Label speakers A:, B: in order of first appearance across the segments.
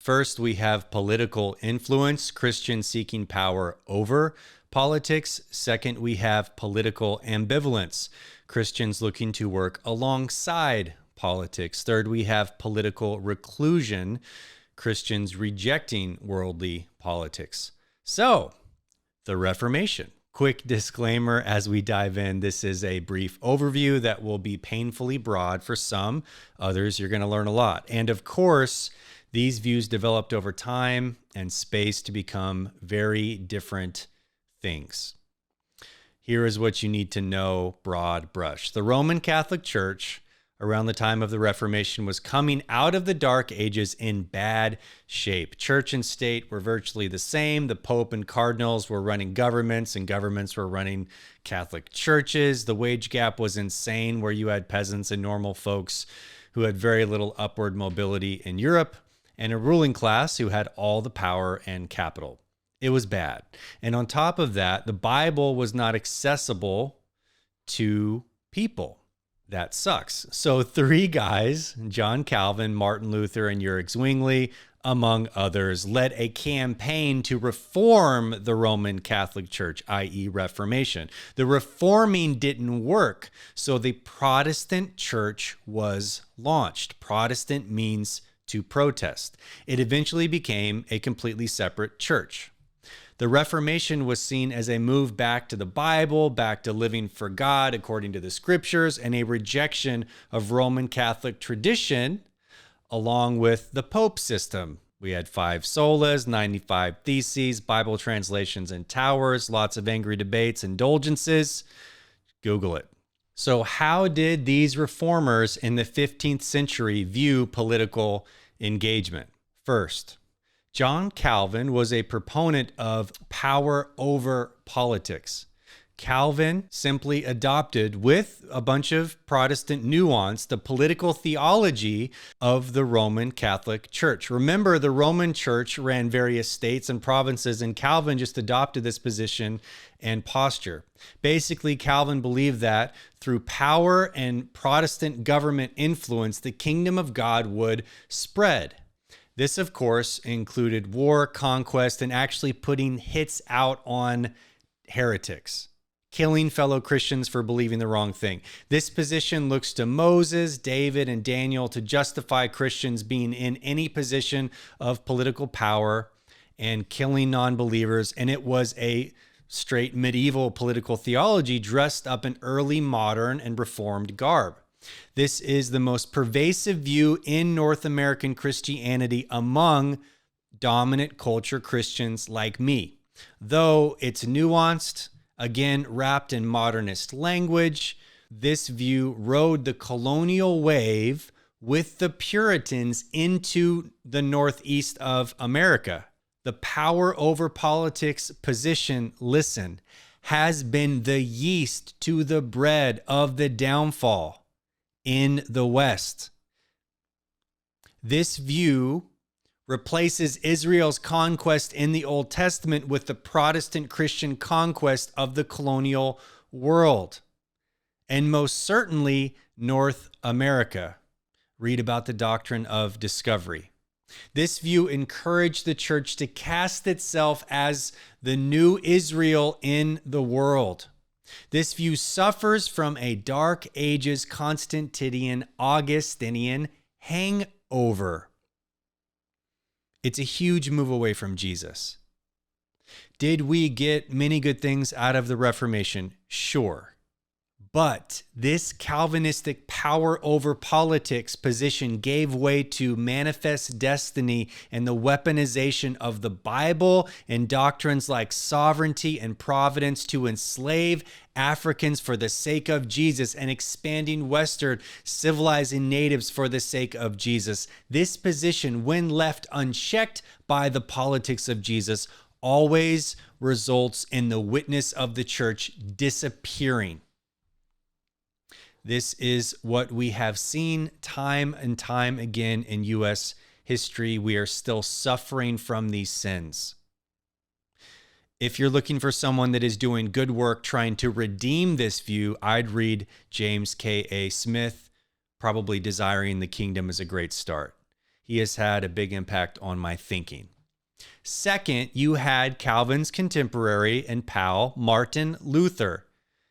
A: First, we have political influence, Christians seeking power over politics. Second, we have political ambivalence, Christians looking to work alongside politics. Third, we have political reclusion, Christians rejecting worldly politics. So, the Reformation. Quick disclaimer as we dive in, this is a brief overview that will be painfully broad for some. Others, you're going to learn a lot. And of course, these views developed over time and space to become very different things. Here is what you need to know, broad brush. The Roman Catholic Church, around the time of the Reformation, was coming out of the Dark Ages in bad shape. Church and state were virtually the same. The Pope and cardinals were running governments, and governments were running Catholic churches. The wage gap was insane, where you had peasants and normal folks who had very little upward mobility in Europe, and a ruling class who had all the power and capital. It was bad. And on top of that, the Bible was not accessible to people. That sucks. So three guys, John Calvin, Martin Luther, and Ulrich Zwingli, among others, led a campaign to reform the Roman Catholic Church, i.e. Reformation. The reforming didn't work, so the Protestant church was launched. Protestant means to protest. It eventually became a completely separate church. The Reformation was seen as a move back to the Bible, back to living for God according to the scriptures, and a rejection of Roman Catholic tradition, along with the Pope system. We had 5 solas, 95 theses, Bible translations and towers, lots of angry debates, indulgences. Google it. So how did these reformers in the 15th century view political engagement? First, John Calvin was a proponent of power over politics. Calvin simply adopted, with a bunch of Protestant nuance, the political theology of the Roman Catholic Church. Remember, the Roman Church ran various states and provinces, and Calvin just adopted this position and posture. Basically, Calvin believed that through power and Protestant government influence, the kingdom of God would spread. This, of course, included war, conquest, and actually putting hits out on heretics, killing fellow Christians for believing the wrong thing. This position looks to Moses, David, and Daniel to justify Christians being in any position of political power and killing non-believers, and it was a straight medieval political theology dressed up in early modern and reformed garb. This is the most pervasive view in North American Christianity among dominant culture Christians like me. Though it's nuanced, again, wrapped in modernist language, this view rode the colonial wave with the Puritans into the northeast of America. The power over politics position, listen, has been the yeast to the bread of the downfall in the West. This view replaces Israel's conquest in the Old Testament with the Protestant Christian conquest of the colonial world, and most certainly North America. Read about the doctrine of discovery. This view encouraged the church to cast itself as the new Israel in the world. This view suffers from a Dark Ages Constantinian Augustinian hangover. It's a huge move away from Jesus. Did we get many good things out of the Reformation? Sure. But this Calvinistic power over politics position gave way to manifest destiny and the weaponization of the Bible and doctrines like sovereignty and providence to enslave Africans for the sake of Jesus and expanding Western, civilizing natives for the sake of Jesus. This position, when left unchecked by the politics of Jesus, always results in the witness of the church disappearing. This is what we have seen time and time again in U.S. history. We are still suffering from these sins. If you're looking for someone that is doing good work trying to redeem this view, I'd read James K.A. Smith. Probably Desiring the Kingdom is a great start. He has had a big impact on my thinking. Second, you had Calvin's contemporary and pal, Martin Luther.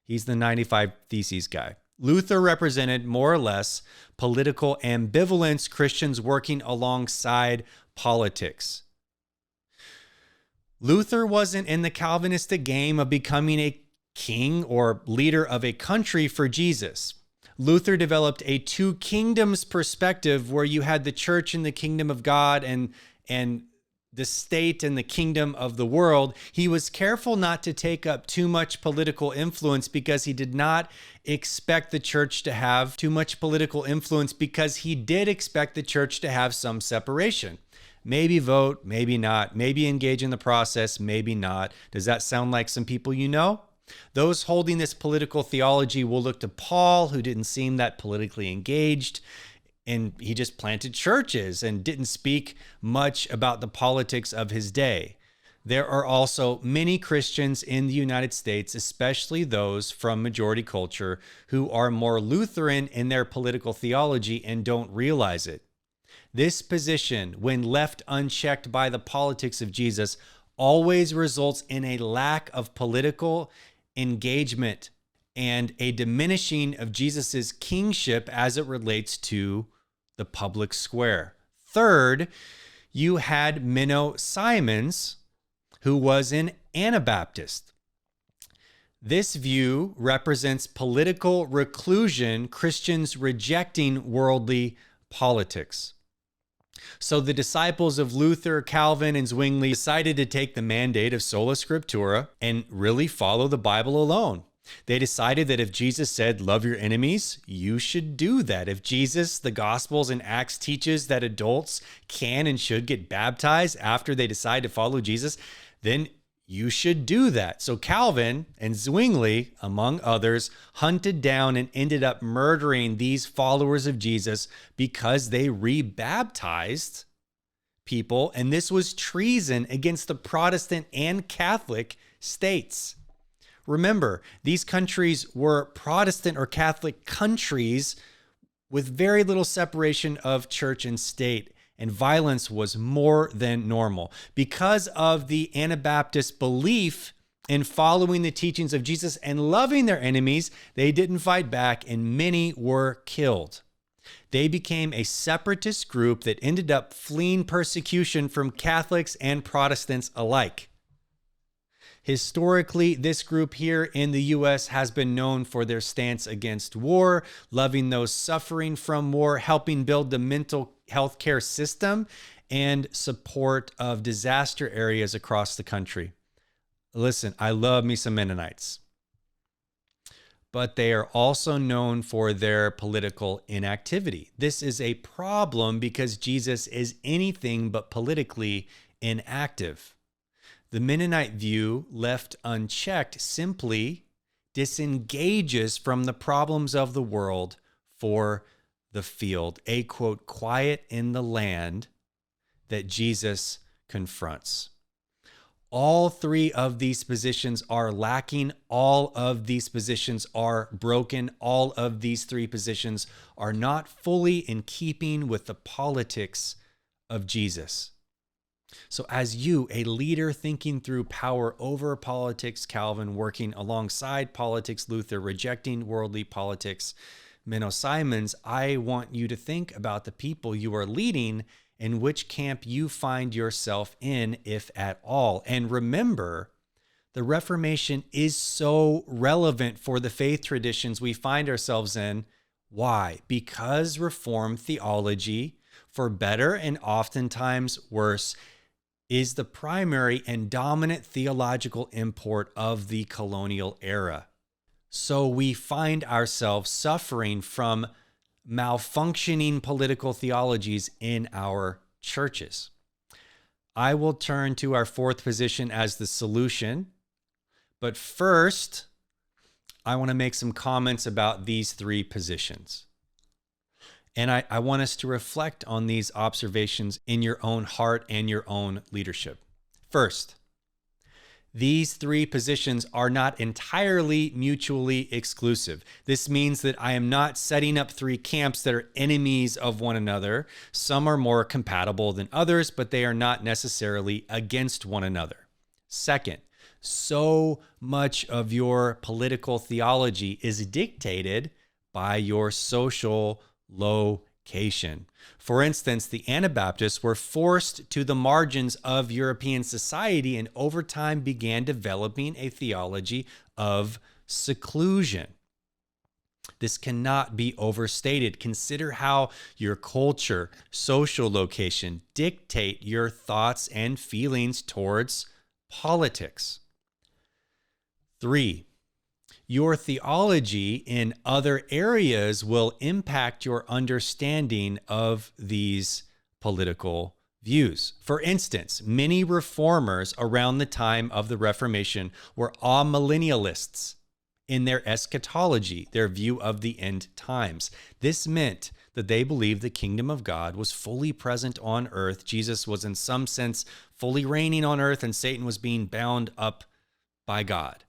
A: He's the 95 Theses guy. Luther represented more or less political ambivalence, Christians working alongside politics. Luther wasn't in the Calvinistic game of becoming a king or leader of a country for Jesus. Luther developed a two kingdoms perspective where you had the church and the kingdom of God and the state and the kingdom of the world. He was careful not to take up too much political influence because he did not expect the church to have too much political influence, because he did expect the church to have some separation. Maybe vote, maybe not, maybe engage in the process, maybe not. Does that sound like some people you know? Those holding this political theology will look to Paul, who didn't seem that politically engaged, and he just planted churches and didn't speak much about the politics of his day. There are also many Christians in the United States, especially those from majority culture, who are more Lutheran in their political theology and don't realize it. This position, when left unchecked by the politics of Jesus, always results in a lack of political engagement and a diminishing of Jesus's kingship as it relates to the public square. Third, you had MENNO Simmons, who was an Anabaptist. This view represents political reclusion, Christians rejecting worldly politics. So the disciples of Luther, Calvin, and Zwingli decided to take the mandate of sola scriptura and really follow the Bible alone. They decided that if Jesus said, love your enemies, you should do that. If Jesus, the Gospels and Acts teaches that adults can and should get baptized after they decide to follow Jesus, then you should do that. So Calvin and Zwingli, among others, hunted down and ended up murdering these followers of Jesus because they rebaptized people. And this was treason against the Protestant and Catholic states. Remember, these countries were Protestant or Catholic countries with very little separation of church and state, and violence was more than normal. Because of the Anabaptist belief in following the teachings of Jesus and loving their enemies, they didn't fight back, and many were killed. They became a separatist group that ended up fleeing persecution from Catholics and Protestants alike. Historically, this group here in the U.S. has been known for their stance against war, loving those suffering from war, helping build the mental health care system, and support of disaster areas across the country. Listen, I love me some Mennonites, but they are also known for their political inactivity. This is a problem because Jesus is anything but politically inactive. The Mennonite view, left unchecked, simply disengages from the problems of the world for the field, a quote, quiet in the land that Jesus confronts. All three of these positions are lacking. All of these positions are broken. All of these three positions are not fully in keeping with the politics of Jesus. So as you, a leader thinking through power over politics, Calvin, working alongside politics, Luther, rejecting worldly politics, MENNO Simmons, I want you to think about the people you are leading and which camp you find yourself in, if at all. And remember, the Reformation is so relevant for the faith traditions we find ourselves in. Why? Because Reformed theology, for better and oftentimes worse, is the primary and dominant theological import of the colonial era. So we find ourselves suffering from malfunctioning political theologies in our churches. I will turn to our fourth position as the solution, but first, I want to make some comments about these three positions. And I want us to reflect on these observations in your own heart and your own leadership. First, These three positions are not entirely mutually exclusive. This means that I am not setting up three camps that are enemies of one another. Some are more compatible than others, but they are not necessarily against one another. Second, so much of your political theology is dictated by your social location. For instance, the Anabaptists were forced to the margins of European society and over time began developing a theology of seclusion. This cannot be overstated. Consider how your culture, social location dictate your thoughts and feelings towards politics. 3, your theology in other areas will impact your understanding of these political views. For instance, many reformers around the time of the Reformation were amillennialists in their eschatology, their view of the end times. This meant that they believed the kingdom of God was fully present on earth. Jesus was in some sense fully reigning on earth, and Satan was being bound up by God.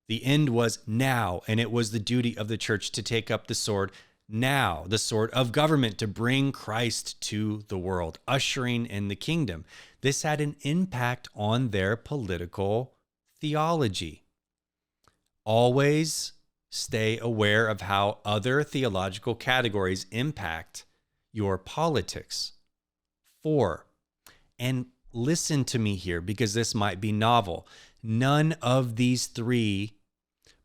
A: The end was now, and it was the duty of the church to take up the sword now, the sword of government, to bring Christ to the world, ushering in the kingdom. This had an impact on their political theology. Always stay aware of how other theological categories impact your politics. 4, and listen to me here because this might be novel. None of these three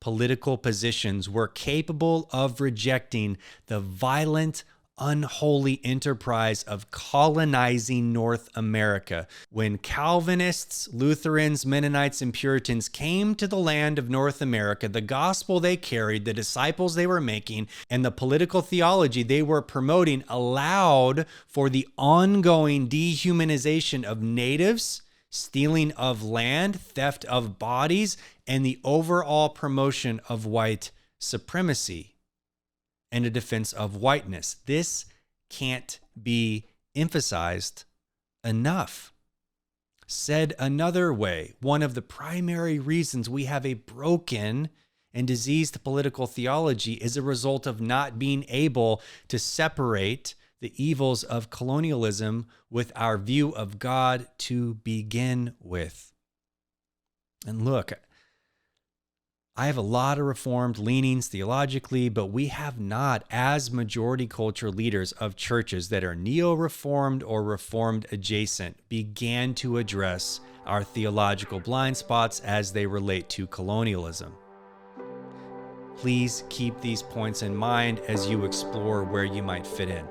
A: political positions were capable of rejecting the violent, unholy enterprise of colonizing North America. When Calvinists, Lutherans, Mennonites, and Puritans came to the land of North America, the gospel they carried, the disciples they were making, and the political theology they were promoting allowed for the ongoing dehumanization of natives, stealing of land, theft of bodies, and the overall promotion of white supremacy and a defense of whiteness. This can't be emphasized enough. Said another way, one of the primary reasons we have a broken and diseased political theology is a result of not being able to separate the evils of colonialism with our view of God to begin with. And look, I have a lot of Reformed leanings theologically, but we have not, as majority culture leaders of churches that are neo-Reformed or Reformed adjacent, began to address our theological blind spots as they relate to colonialism. Please keep these points in mind as you explore where you might fit in.